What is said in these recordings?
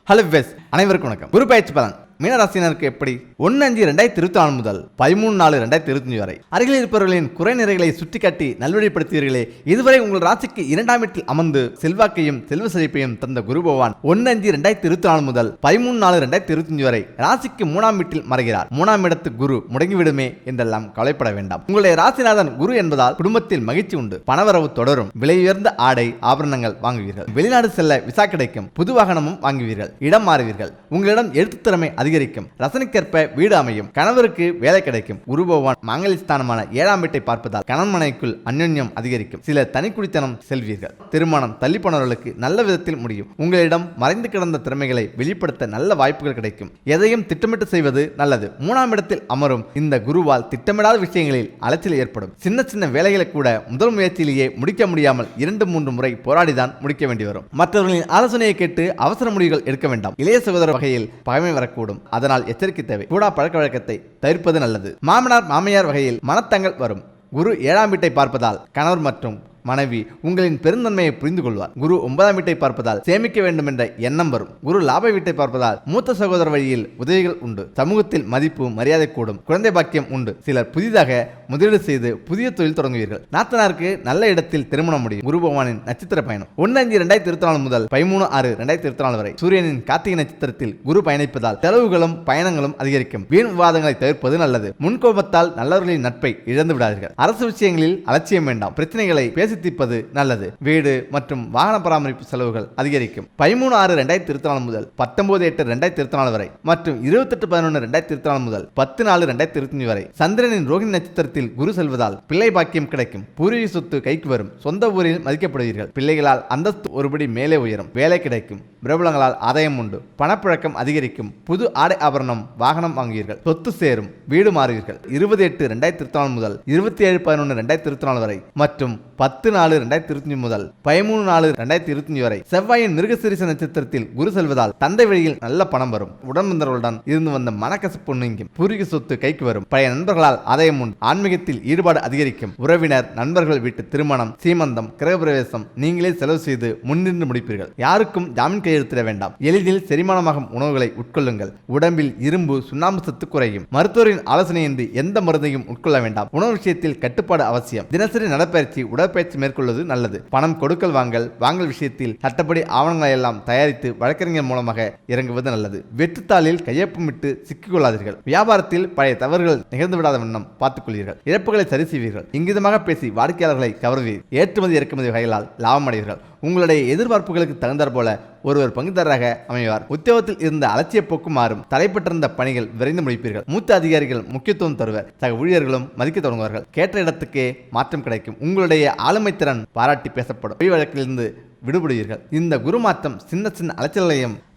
Hello வெஸ் அனைவருக்கும் வணக்கம். குரு பயிற்சி பலன் மீனராசினருக்கு எப்படி 1/5/2024 முதல் 13/4/2025 வரை அருகில் இருப்பவர்களின் குறை நிறைகளை சுட்டிக்காட்டி நல்வழிப்படுத்துவீர்களே. இதுவரை உங்கள் ராசிக்கு 2ஆம் வீட்டில் அமர்ந்து செல்வாக்கையும் செல்வ செழிப்பையும் தந்த குரு பகவான் 1/5/2024 முதல் 13/4/2025 வரை ராசிக்கு 3ஆம் வீட்டில் மறைகிறார். 3ஆம் இடத்து குரு முடங்கிவிடுமே என்றெல்லாம் கவலைப்பட வேண்டாம். உங்களுடைய ராசிநாதன் குரு என்பதால் குடும்பத்தில் மகிழ்ச்சி உண்டு, பணவரவு தொடரும், விலை உயர்ந்த ஆடை ஆபரணங்கள் வாங்குவீர்கள், வெளிநாடு செல்ல விசா கிடைக்கும், புது வாகனமும் வாங்குவீர்கள், இடம் மாறுவீர்கள், உங்களிடம் எழுத்து திறமை அதிகரிக்கும், ரசனைக்கேற்ப வீடு அமையும், கணவருக்கு வேலை கிடைக்கும். குரு பகவான் மாங்கல்யஸ்தானமான 7ஆம் வீட்டை பார்ப்பதால் கணவன் மனைவிக்குள் அந்யோன்யம் அதிகரிக்கும். சிலர் தனிக்குடித்தனம் செல்வீர்கள். திருமணம் தள்ளி போனவர்களுக்கு நல்ல விதத்தில் முடியும். உங்களிடம் மறைந்து கிடந்த திறமைகளை வெளிப்படுத்த நல்ல வாய்ப்புகள் கிடைக்கும். எதையும் திட்டமிட்டு செய்வது நல்லது. 3ஆம் இடத்தில் அமரும் இந்த குருவால் திட்டமிடாத விஷயங்களில் அலைச்சல் ஏற்படும். சின்ன சின்ன வேலைகளை கூட முதல் முயற்சியிலேயே முடிக்க முடியாமல் 2-3 முறை போராடிதான் முடிக்க வேண்டி வரும். மற்றவர்களின் ஆலோசனையை கேட்டு அவசர முடிவுகள் எடுக்க வேண்டாம். இளைய சகோதர வகையில் பகைமை வரக்கூடும், அதனால் எச்சரிக்கை தேவை. கூடா பழக்க வழக்கத்தை தவிர்ப்பது நல்லது. மாமனார் மாமியார் வகையில் மனத்தங்கள் வரும். குரு 7ஆம் வீட்டை பார்ப்பதால் கணவர் மற்றும் மனைவி உங்களின் பெருந்தன்மையை புரிந்து கொள்வார். குரு 9ஆம் வீட்டை பார்ப்பதால் சேமிக்க வேண்டும் என்ற எண்ணம் வரும். குரு லாப வீட்டை பார்ப்பதால் மூத்த சகோதர வழியில் உதவிகள் உண்டு. சமூகத்தில் மதிப்பு மரியாதை கூடும். குழந்தை பாக்கியம் உண்டு. சிலர் புதிதாக முதலீடு செய்து புதிய தொழில் தொடங்குவீர்கள். நாத்தனாருக்கு நல்ல இடத்தில் திருமணம் முடியும். குரு பகவானின் நட்சத்திர பயணம் 1/5/2024 முதல் 13/6/2024 வரை சூரியனின் கார்த்திகை நட்சத்திரத்தில் குரு பயணிப்பதால் செலவுகளும் பயணங்களும் அதிகரிக்கும். வீண் விவாதங்களை தவிர்ப்பது நல்லது. முன்கோபத்தால் நல்லவர்களின் நட்பை இழந்து விடாதீர்கள். அரசு விஷயங்களில் அலட்சியம் வேண்டாம். பிரச்சனைகளை பேசி தீர்ப்பது நல்லது. வீடு மற்றும் வாகன பராமரிப்பு செலவுகள் அதிகரிக்கும். 13/6/2024 முதல் 19/8/2024 வரை மற்றும் 28/11/2024 முதல் 10/4/2025 வரை சந்திரனின் ரோகிணி நட்சத்திரத்தில் குரு செல்வதால் பிள்ளை பாக்கியம் கிடைக்கும். பூர்வீக சொத்து கைக்கு வரும். சொந்த ஊரில் மதிக்கப்படுவீர்கள். பிள்ளைகளால் அந்தஸ்து ஒருபடி மேலே உயரும். வேலை கிடைக்கும். பிரபலங்களால் ஆதாயம் உண்டு. பணப்புழக்கம் அதிகரிக்கும். புது ஆடை ஆபரணம் வாகனம் வாங்குவீர்கள். சொத்து சேரும். வீடு மாறுவீர்கள். 20/8/2024 முதல் 27/11/2024 வரை மற்றும் 10/4/2025 முதல் 13/4/2025 வரை செவ்வாயின் மிருகசீரிஷ நட்சத்திரத்தில் குரு செல்வதால் தந்தை வழியில் நல்ல பணம் வரும். உடன்பிறந்தவர்களுடன் இருந்து வந்த மனக்கசப்பு நீங்கும். பூர்வீக சொத்து கைக்கு வரும். பழைய நண்பர்களால் ஆதாயம் உண்டு. ஆன்மீகத்தில் ஈடுபாடு அதிகரிக்கும். உறவினர் நண்பர்கள் வீட்டு திருமணம், சீமந்தம், கிரகப்பிரவேசம் நீங்களே செலவு செய்து முன்னின்று முடிப்பீர்கள். யாருக்கும் ஜாமீன் கையெழுத்திட வேண்டாம். எளிதில் செரிமானமாகும் உணவுகளை உட்கொள்ளுங்கள். உடம்பில் இரும்பு சுண்ணாம்பு சத்து குறையும். மருத்துவரின் ஆலோசனையின்றி எந்த மருந்தையும் உட்கொள்ள வேண்டாம். உணவு விஷயத்தில் கட்டுப்பாடு அவசியம். தினசரி நடப்பயிற்சி உடற்பயிற்சி மேற்கொள்வது நல்லது. பணம் கொடுக்கல் வாங்கல் விஷயத்தில் சட்டப்படி ஆவணங்களை எல்லாம் தயாரித்து வழக்கறிஞர் மூலமாக இறங்குவது நல்லது. வெற்றுத்தாளில் கையொப்பமிட்டு சிக்கிக்கொள்ளாதீர்கள். வியாபாரத்தில் பழைய தவறுகள் நிகழ்ந்து விடாத வண்ணம் பார்த்துக் கொள்வீர்கள். இழப்புகளை சரி செய்வீர்கள். இங்கிதமாக பேசி வாடிக்கையாளர்களை கவர்வீர்கள். ஏற்றுமதி இறக்குமதி வகைகளால் லாபம் அடைவீர்கள். உங்களுடைய எதிர்பார்ப்புகளுக்கு தகுந்தாற் போல ஒருவர் பங்குதாரராக அமைவார். உத்தியோகத்தில் இருந்த அலட்சிய போக்கு மாறும். தடைப்பட்டிருந்த பணிகள் விரைந்து முடிப்பீர்கள். மூத்த அதிகாரிகள் முக்கியத்துவம் தருவர். சக ஊழியர்களும் மதிக்க தொடங்குவார்கள். கேட்ட இடத்துக்கே மாற்றம் கிடைக்கும். உங்களுடைய ஆளுமை திறன் பாராட்டி பேசப்படும். பொய் வழக்கிலிருந்து விடுபடுவீர்கள். இந்த குரு மாற்றம் சின்ன சின்ன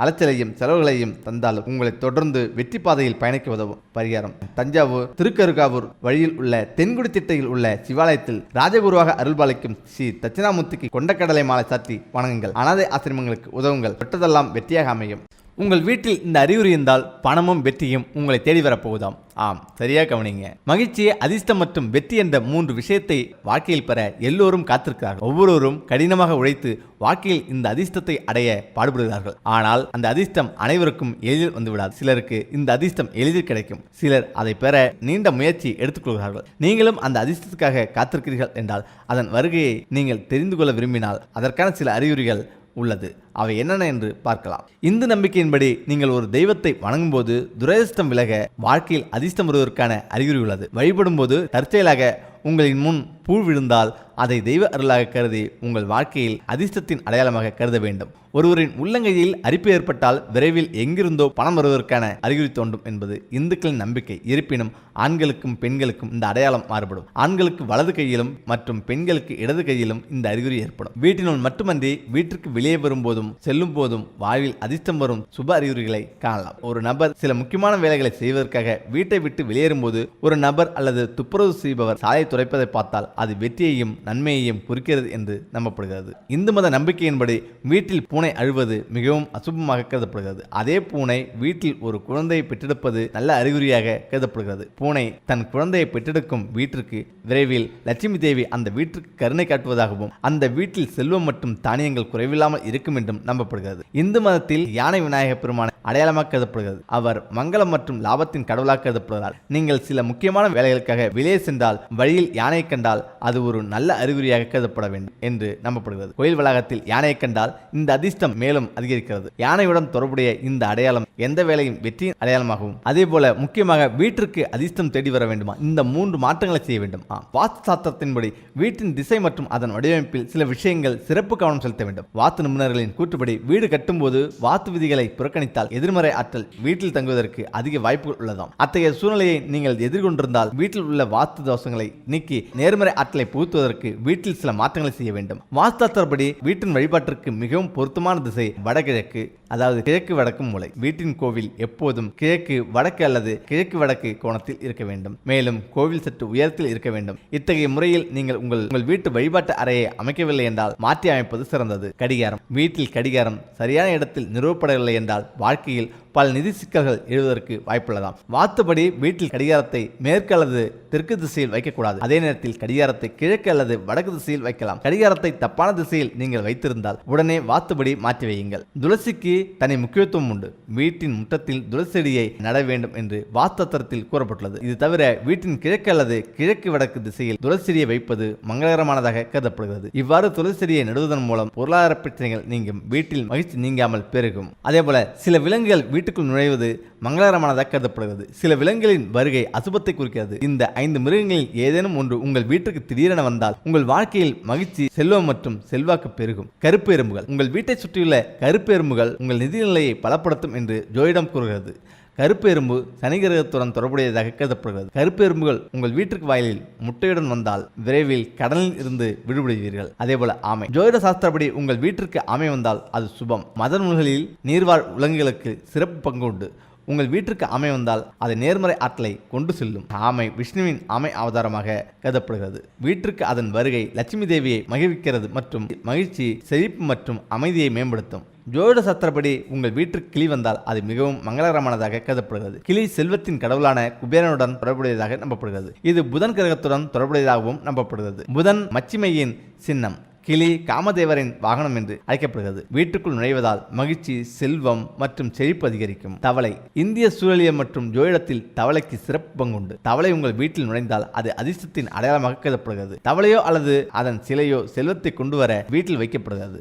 அலைச்சலையும் செலவுகளையும் தந்தாலும் உங்களை தொடர்ந்து வெற்றி பாதையில் பயணிக்க உதவும். பரிகாரம்: தஞ்சாவூர் திருக்கருகாவூர் வழியில் உள்ள தென்குடி திட்டையில் உள்ள சிவாலயத்தில் ராஜகுருவாக அருள்பாலிக்கும் ஸ்ரீ தட்சிணாமூர்த்திக்கு கொண்டக்கடலை மாலை சாத்தி வணங்குங்கள். அனாதை ஆசிரமங்களுக்கு உதவுங்கள். பெற்றதெல்லாம் வெற்றியாக அமையும். உங்கள் வீட்டில் இந்த அறிகுறி இருந்தால் பணமும் வெற்றியும் உங்களை தேடி வரப்போகுதாம். ஆம், சரியா கவனிங்க. மகிழ்ச்சி, அதிர்ஷ்டம் மற்றும் வெற்றி என்ற 3 விஷயத்தை வாழ்க்கையில் பெற எல்லோரும் காத்திருக்கிறார்கள். ஒவ்வொருவரும் கடினமாக உழைத்து வாழ்க்கையில் இந்த அதிர்ஷ்டத்தை அடைய பாடுபடுகிறார்கள். ஆனால் அந்த அதிர்ஷ்டம் அனைவருக்கும் எளிதில் வந்துவிடாது. சிலருக்கு இந்த அதிர்ஷ்டம் எளிதில் கிடைக்கும். சிலர் அதை பெற நீண்ட முயற்சி எடுத்துக்கொள்கிறார்கள். நீங்களும் அந்த அதிர்ஷ்டத்துக்காக காத்திருக்கிறீர்கள் என்றால் அதன் வருகையை நீங்கள் தெரிந்து கொள்ள விரும்பினால் அதற்கான சில அறிகுறிகள் உள்ளது. அவை என்னென்ன என்று பார்க்கலாம். இந்து நம்பிக்கையின்படி நீங்கள் ஒரு தெய்வத்தை வணங்கும் போது துரதிர்ஷ்டம் விலக, வாழ்க்கையில் அதிர்ஷ்டம் வருவதற்கான அறிகுறி உள்ளது. வழிபடும் போது தற்செயலாக உங்களின் முன் பூ விழுந்தால் அதை தெய்வ அருளாக கருதி உங்கள் வாழ்க்கையில் அதிர்ஷ்டத்தின் அடையாளமாக கருத வேண்டும். ஒருவரின் உள்ளங்கையில் அரிப்பு ஏற்பட்டால் விரைவில் எங்கிருந்தோ பணம் வருவதற்கான அறிகுறி தோன்றும் என்பது இந்துக்களின் நம்பிக்கை. இருப்பினும் ஆண்களுக்கும் பெண்களுக்கும் இந்த அடையாளம் மாறுபடும். ஆண்களுக்கு வலது கையிலும் மற்றும் பெண்களுக்கு இடது கையிலும் இந்த அறிகுறி ஏற்படும். வீட்டினுள் மட்டுமன்றி வீட்டிற்கு வெளியே வரும்போதும் செல்லும் போதும் வாழ்வில் அதிர்ஷ்டம் வரும் சுப அறிகுறிகளை காணலாம். ஒரு நபர் சில முக்கியமான வேலைகளை செய்வதற்காக வீட்டை விட்டு வெளியேறும் போது ஒரு நபர் அல்லது துப்புரவு செய்பவர் சாலை துடைப்பதை பார்த்தால் அது வெற்றியையும் நன்மையையும் குறிக்கிறது என்று நம்பப்படுகிறது. இந்து மத நம்பிக்கையின்படி வீட்டில் பூனை அழுவது மிகவும் அசுபமாக கருதப்படுகிறது. அதே பூனை வீட்டில் ஒரு குழந்தையை பெற்றெடுப்பது நல்ல அறிகுறியாக கருதப்படுகிறது. பூனை தன் குழந்தையை பெற்றெடுக்கும் வீட்டிற்கு விரைவில் லட்சுமி தேவி அந்த வீட்டிற்கு கருணை காட்டுவதாகவும் அந்த வீட்டில் செல்வம் மற்றும் தானியங்கள் குறைவில்லாமல் இருக்கும் என்றும் நம்பப்படுகிறது. இந்து மதத்தில் யானை விநாயக பெருமான அடையாளமாக கருதப்படுகிறது. அவர் மங்களம் மற்றும் லாபத்தின் கடவுளாக கருதப்படுகிறார். நீங்கள் சில முக்கியமான வேலைகளுக்காக வெளியே சென்றால் வழியில் யானை கண்டால் அது ஒரு நல்ல அறிகுறியாக கருதப்பட வேண்டும் என்று நம்பப்படுகிறது. கோயில் வளாகத்தில் யானையை கண்டால் இந்த அதிர்ஷ்டம் மேலும் அதிகரிக்கிறது. யானையுடன் தொடர்புடைய இந்த அடையாளம் எந்த வேலையும் வெற்றியின் அடையாளமாகவும், அதே போல முக்கியமாக வீட்டிற்கு அதிர்ஷ்டம் தேடி வர வேண்டுமா, இந்த 3 மாற்றங்களை செய்ய வேண்டும். வாஸ்து சாஸ்திரத்தின்படி வீட்டின் திசை மற்றும் அதன் வடிவமைப்பில் சில விஷயங்கள் சிறப்பு கவனம் செலுத்த வேண்டும். வாஸ்து நிபுணர்களின் கூற்றுப்படி வீடு கட்டும்போது வாஸ்து விதிகளை புறக்கணித்தால் எதிர்மறை ஆற்றல் வீட்டில் தங்குவதற்கு அதிக வாய்ப்புகள் உள்ளதாம். அத்தகைய சூழ்நிலையை நீங்கள் எதிர்கொண்டிருந்தால் வீட்டில் உள்ள வாஸ்து தோஷங்களை நீக்கி நேர்மறை ஆற்றலை புகுத்துவதற்கு வீட்டில் சில மாற்றங்களை செய்ய வேண்டும். வாஸ்துபடி வீட்டின் வழிபாட்டிற்கு மிகவும் பொருத்தமான திசை வடகிழக்கு, அதாவது கிழக்கு வடக்கு மூலை. வீட்டின் கோவில் எப்போதும் கிழக்கு வடக்கு அல்லது கிழக்கு வடக்கு கோணத்தில் இருக்க வேண்டும். மேலும் கோவில் சற்று உயரத்தில் இருக்க வேண்டும். இத்தகைய முறையில் நீங்கள் உங்கள் வீட்டு வழிபாட்டு அறையை அமைக்கவில்லை என்றால் மாற்றி அமைப்பது சிறந்தது. கடிகாரம். வீட்டில் கடிகாரம் சரியான இடத்தில் நிறுவப்படவில்லை என்றால் வாழ்க்கையில் பல நிதி சிக்கல்கள் எழுவதற்கு வாய்ப்புள்ளதாம். வாஸ்துபடி வீட்டில் கடிகாரத்தை மேற்கு அல்லது தெற்கு திசையில் வைக்கக்கூடாது. அதே நேரத்தில் கடிகாரத்தை கிழக்கு அல்லது வடக்கு திசையில் வைக்கலாம். கடிகாரத்தை தப்பான திசையில் நீங்கள் வைத்திருந்தால் உடனே வாஸ்துபடி மாற்றி வையுங்கள். துளசிக்கு தனி முக்கியத்துவம் உண்டு. வீட்டின் முற்றத்தில் துளசி செடியை நட வேண்டும் என்று வாஸ்துவத்தில் கூறப்பட்டுள்ளது. இது தவிர வீட்டின் கிழக்கு அல்லது கிழக்கு வடக்கு திசையில் துளசி செடியை வைப்பது மங்களகரமானதாக கருதப்படுகிறது. இவ்வாறு துளசி செடியை நடுவதன் மூலம் பொருளாதார பிரச்சனைகள் நீங்கும், வீட்டில் மகிழ்ச்சி நீங்காமல் பெருகும். அதேபோல சில விலங்குகள் வீட்டுக்குள் நுழைவது மங்களகரமானதாக கருதப்படுகிறது. சில விலங்குகளின் வருகை அசுபத்தை குறிக்கிறது. இந்த 5 மிருகங்களில் ஏதேனும் ஒன்று உங்கள் வீட்டுக்கு திடீரென வந்தால் உங்கள் வாழ்க்கையில் மகிழ்ச்சி, செல்வம் மற்றும் செல்வாக்கு பெருகும். கருப்பு எறும்புகள். உங்கள் வீட்டை சுற்றியுள்ள கருப்பு எறும்புகள் உங்கள் நிதிநிலையை பலப்படுத்தும் என்று ஜோதிடம் கூறுகிறது. கருப்பு எறும்பு சனி கிரகத்துடன் தொடர்புடையதாக கருதப்படுகிறது. கருப்பு எறும்புகள் உங்கள் வீட்டிற்கு வாயிலில் முட்டையுடன் வந்தால் விரைவில் கடனில் இருந்து விடுபடுவீர்கள். அதேபோல ஆமை. ஜோதிட சாஸ்திரப்படி உங்கள் வீட்டிற்கு ஆமை வந்தால் அது சுபம். மத நூல்களில் நீர்வாழ் விலங்குகளுக்கு சிறப்பு பங்கு உண்டு. உங்கள் வீட்டிற்கு ஆமை வந்தால் அது நேர்மறை ஆற்றலை கொண்டு செல்லும். ஆமை விஷ்ணுவின் ஆமை அவதாரமாக கருதப்படுகிறது. வீட்டிற்கு அதன் வருகை லட்சுமி தேவியை மகிழ்விக்கிறது மற்றும் மகிழ்ச்சி, செழிப்பு மற்றும் அமைதியை மேம்படுத்தும். ஜோதிட சாஸ்திரப்படி உங்கள் வீட்டிற்கு கிளி வந்தால் அது மிகவும் மங்களகரமானதாக கருதப்படுகிறது. கிளி செல்வத்தின் கடவுளான குபேரனுடன் தொடர்புடையதாக நம்பப்படுகிறது. இது புதன் கிரகத்துடன் தொடர்புடையதாகவும் நம்பப்படுகிறது. புதன் மச்சிமையின் சின்னம். கிளி காமதேவரின் வாகனம் என்று அழைக்கப்படுகிறது. வீட்டுக்குள் நுழைவதால் மகிழ்ச்சி, செல்வம் மற்றும் செழிப்பு அதிகரிக்கும். தவளை. இந்திய சூழலியல் மற்றும் ஜோதிடத்தில் தவளைக்கு சிறப்பு பங்குண்டு. தவளை உங்கள் வீட்டில் நுழைந்தால் அது அதிர்ஷ்டத்தின் அடையாளமாக கருதப்படுகிறது. தவளையோ அல்லது அதன் சிலையோ செல்வத்தை கொண்டு வர வீட்டில் வைக்கப்படுகிறது.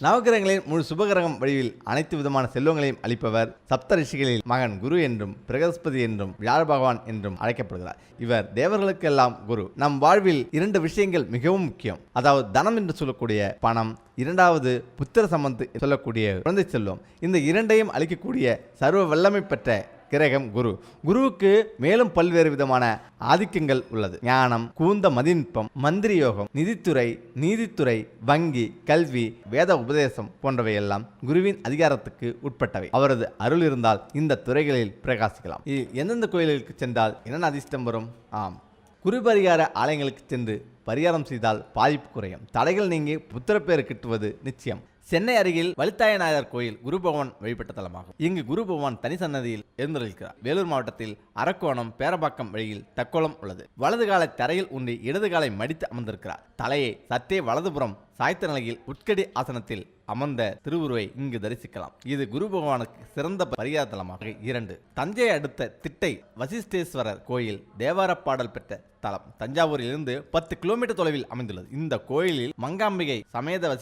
நவகிரகங்களின் முழு சுபகிரகம் வடிவில் அனைத்து விதமான செல்வங்களையும் அளிப்பவர் சப்த ரிஷிகளில் மகன் குரு என்றும் பிரகஸ்பதி என்றும் வியாழ பகவான் என்றும் அழைக்கப்படுகிறார். இவர் தேவர்களுக்கெல்லாம் குரு. நம் வாழ்வில் 2 விஷயங்கள் மிகவும் முக்கியம். அதாவது தனம் என்று சொல்லக்கூடிய பணம், இரண்டாவது புத்திர சம்பந்த் சொல்லக்கூடிய குழந்தை செல்வம். இந்த 2ஐயும் அளிக்கக்கூடிய சர்வ வல்லமை பெற்ற கிரகம் குரு. குருவுக்கு மேலும் பல்வேறு விதமான ஆதிக்கங்கள் உள்ளது. ஞானம், கூந்த மதிநுட்பம், மந்திரி யோகம், நிதித்துறை, நீதித்துறை, வங்கி, கல்வி, வேத உபதேசம் போன்றவையெல்லாம் குருவின் அதிகாரத்துக்கு உட்பட்டவை. அவரது அருள் இருந்தால் இந்த துறைகளில் பிரகாசிக்கலாம். எந்தெந்த கோயில்களுக்கு சென்றால் என்ன அதிர்ஷ்டம் வரும்? குரு பரிகார ஆலயங்களுக்கு சென்று பரிகாரம் செய்தால் பாதிப்பு குறையும். தடைகள் நீங்கி புத்திரப்பேறு கிட்டுவது நிச்சயம். சென்னை அருகில் வலித்தாய நாயர் கோயில் குரு பகவான் வழிபட்ட தலமாகும். இங்கு குரு பகவான் தனி சன்னதியில் எழுந்தருளிக்கிறார். வேலூர் மாவட்டத்தில் அரக்கோணம் பேரபாக்கம் வழியில் தக்கோலம் உள்ளது. வலது காலை தரையில் ஊன்றி இடது காலை மடித்து அமர்ந்திருக்கிறார். தலையை சற்றே வலதுபுறம் சாய்த்த நிலையில் உட்கடி ஆசனத்தில் அமர்ந்த திருவுருவை இங்கு தரிசிக்கலாம். இது குரு பகவானுக்கு சிறந்த பரிகார தலமாக 2. தஞ்சை அடுத்த திட்டை வசிஷ்டேஸ்வரர் கோயில் தேவார பாடல் பெற்ற தலம். தஞ்சாவூரில் இருந்து 10 கிலோமீட்டர் தொலைவில் அமைந்துள்ளது. இந்த கோயிலில் மங்காம்பிகை சமேத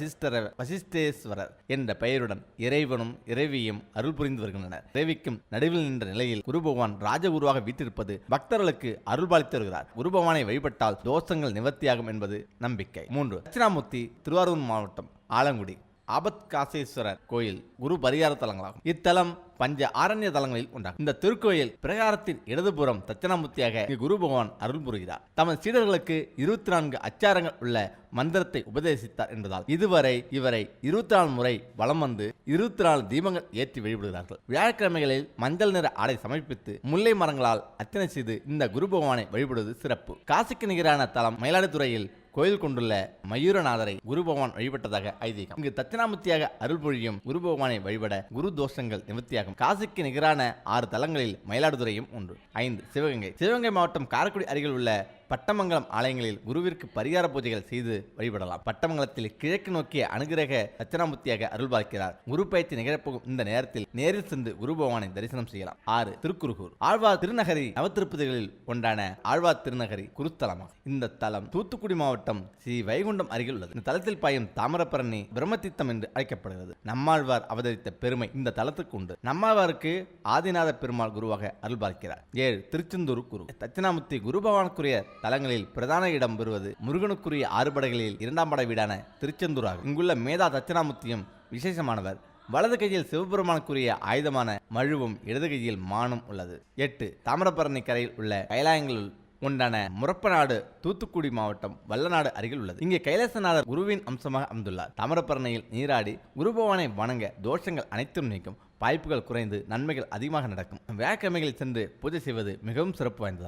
வசிஷ்டேஸ்வரர் என்ற பெயருடன் இறைவனும் இறைவியும் அருள் புரிந்து வருகின்றனர். இறைவிக்கும் நடுவில் நின்ற நிலையில் குரு பகவான் ராஜகுருவாக வீட்டிருப்பது பக்தர்களுக்கு அருள் பாலித்து வருகிறார். குரு பகவானை வழிபட்டால் தோஷங்கள் நிவர்த்தியாகும் என்பது நம்பிக்கை. 3. தட்சிணாமூர்த்தி திருவாரூர் மாவட்டம் ஆலங்குடி ஆபத்காசேஸ்வரர் கோயில் குரு பரிகார தலங்களாகும். இத்தலம் பஞ்ச ஆரண்ய தலங்களில் ஒன்றாகும். இந்த திருக்கோயில் பிரகாரத்தின் இடதுபுறம் தட்சிணாமூர்த்தியாக குரு பகவான் அருள் புரிகிறார். தமது சீடர்களுக்கு 24 அச்சாரங்கள் உள்ள மந்திரத்தை உபதேசித்தார் என்பதால் இதுவரை இவரை 24 முறை வலம் வந்து 24 தீபங்கள் ஏற்றி வழிபடுகிறார்கள். வியாழக்கிழமைகளில் மஞ்சள் நிற ஆடை சமர்ப்பித்து முல்லை மரங்களால் அர்ச்சனை செய்து இந்த குரு பகவானை வழிபடுவது சிறப்பு. காசிக்கு நிகரான தலம் மயிலாடுதுறையில் கோயில் கொண்டுள்ள மயூரநாதரை குரு பகவான் வழிபட்டதாக ஐதீகம். இங்கு தட்சிணாமூர்த்தியாக அருள் பொழியும் குரு பகவானை வழிபட குரு தோஷங்கள் நிவர்த்தியாகும். காசிக்கு நிகரான 6 தலங்களில் மயிலாடுதுறையும் ஒன்று. 5 சிவகங்கை. சிவகங்கை மாவட்டம் காரைக்குடி அருகில் உள்ள பட்டமங்கலம் ஆலயங்களில் குருவிற்கு பரிகார பூஜைகள் செய்து வழிபடலாம். பட்டமங்கலத்தில் கிழக்கு நோக்கிய அனுகிரக தட்சிணாமூர்த்தியாக அருள் பார்க்கிறார். குரு பயிற்சி நிகழப்போகும் இந்த நேரத்தில் நேரில் சென்று குரு பகவானை தரிசனம் செய்யலாம். 6 திருக்குறுகூர். ஆழ்வார் திருநகரி நவத்திருப்பதிகளில் ஒன்றான ஆழ்வார் திருநகரி குருத்தலமாகும். இந்த தலம் தூத்துக்குடி மாவட்டம் ஸ்ரீ வைகுண்டம் அருகில் உள்ளது. இந்த தலத்தில் பாயும் தாமிரபரணி பிரம்மதீர்த்தம் என்று அழைக்கப்படுகிறது. நம்மாழ்வார் அவதரித்த பெருமை இந்த தலத்துக்கு உண்டு. நம்மாழ்வாருக்கு ஆதிநாத பெருமாள் குருவாக அருள் பார்க்கிறார். 7 திருச்செந்தூர் குரு. தட்சிணாமூர்த்தி குரு பகவானுக்குரிய தலங்களில் பிரதான இடம் பெறுவது முருகனுக்குரிய 6 படைகளில் 2ஆம் படை வீடான திருச்செந்தூர் ஆகும். இங்குள்ள மேதா தட்சிணாமூர்த்தியும் விசேஷமானவர். வலது கையில் சிவபெருமானுக்குரிய ஆயுதமான மழுவும் இடது கையில் மானும் உள்ளது. 8 தாமிரபரணி கரையில் உள்ள கைலாயங்களுள் ஒன்றான முரப்பநாடு தூத்துக்குடி மாவட்டம் வல்லநாடு அருகில் உள்ளது. இங்கே கைலாசநாதர் குருவின் அம்சமாக அமைந்துள்ளார். தாமிரபரணியில் நீராடி குரு பகவானை வணங்க தோஷங்கள் அனைத்தும் நீக்கும். வாய்ப்புகள் குறைந்து நன்மைகள் அதிகமாக நடக்கும். வியாழக்கிழமைகளில் சென்று பூஜை செய்வது மிகவும் சிறப்பு வாய்ந்தது.